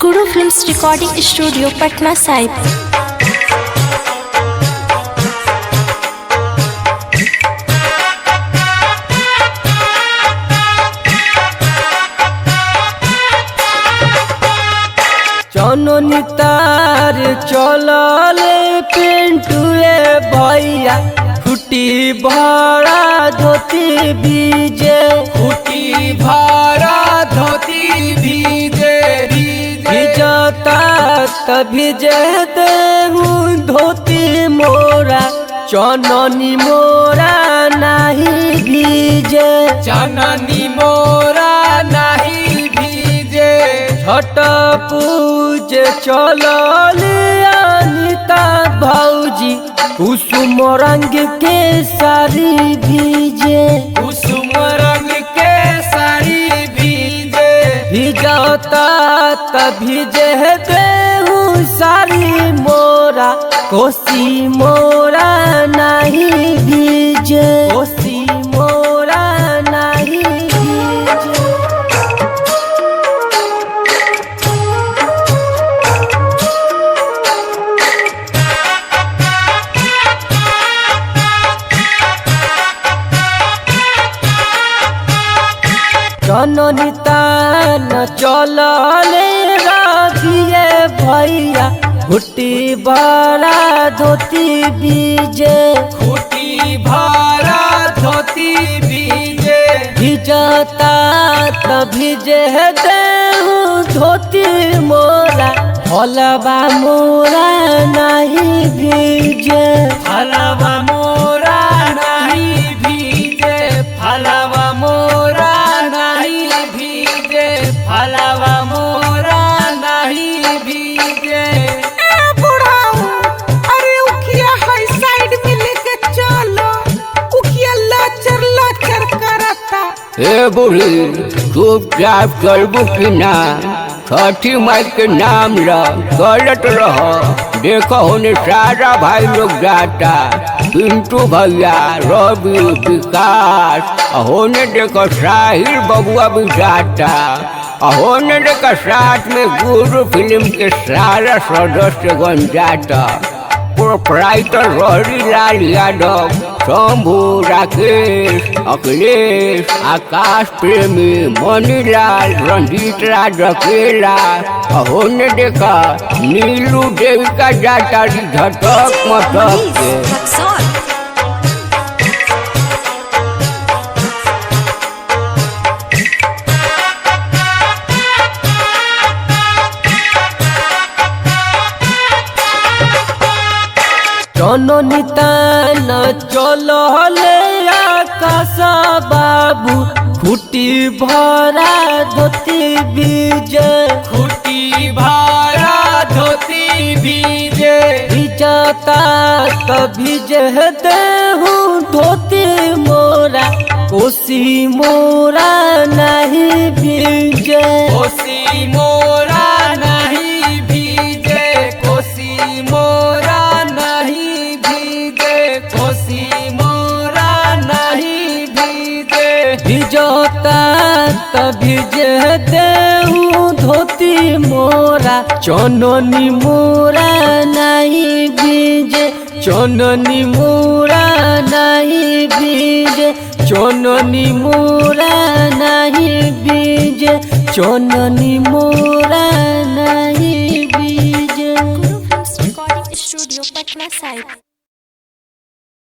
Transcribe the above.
गुरु films recording studio Patna Sahib. चननी तार चलले पिंटुए भैया फुटी भरा धोती बीजे फुटी भरा धोती भीजे भिजता तभी जहते हूँ धोती मोरा चननी मोरा नहीं भीजे चननी मोरा नहीं भीजे छठ पूजे चलले अनिता भौजी कुसुम रंग के साड़ी भीजे कुसुम रंग के साड़ी भीजे भिजता तभी जहते हूँ साड़ी मोरा कोसी मोरा नहीं भीजे कोसी मोरा नहीं भीजे। चननी तान चलले राधिए भैया फुटी बड़ा धोती बीजे फुटी भरा धोती भीजे भिजता तभी जहते हूँ धोती मोरा हलवा मोरा नहीं भीजे फलवा मोरा नहीं भीजे फलवा मोरा नहीं भीजे फलवा मोरा नहीं भीजे अरे उखिया हाई साइड में लेके चलो उखिया लाचर लाचर करता। हे बूढ़ी चुपचाप चलबू की ना छठी माई के नाम गलत रह। देखो होने सारा भाई लोग जाता पिंटू भैया रवि विकास होने देखो साहिल बबुआ भी जाता होने देखो साथ में गुरु फिल्म के सारा सदस्यगण जाता प्रोपराइटर रोहरीलाल यादव शंभू राकेश अखिलेश आकाश प्रेमी मनीलाल रंजीत राज अकेला होने देखा नीलू देविका जाता झटक मटक के। चननी तान चलले आकाश बाबू फुटी भरा धोती बीजे फुटी भरा धोती भीजे भिजता तभी जहते हूँ धोती मोरा कोसी मोरा नहीं भीजे कोसी मोरा नहीं भीजे कोसी मोरा नहीं भीजे कोसी मोरा नहीं भीजे भिजता तभी जहते हूँ धोती मोरा चननी मोरा नहीं भीजे चननी मोरा नहीं भीजे चननी मोरा नहीं भीजे चननी मोरा नहीं भीजे। गुरु films recording studio Patna Sahib.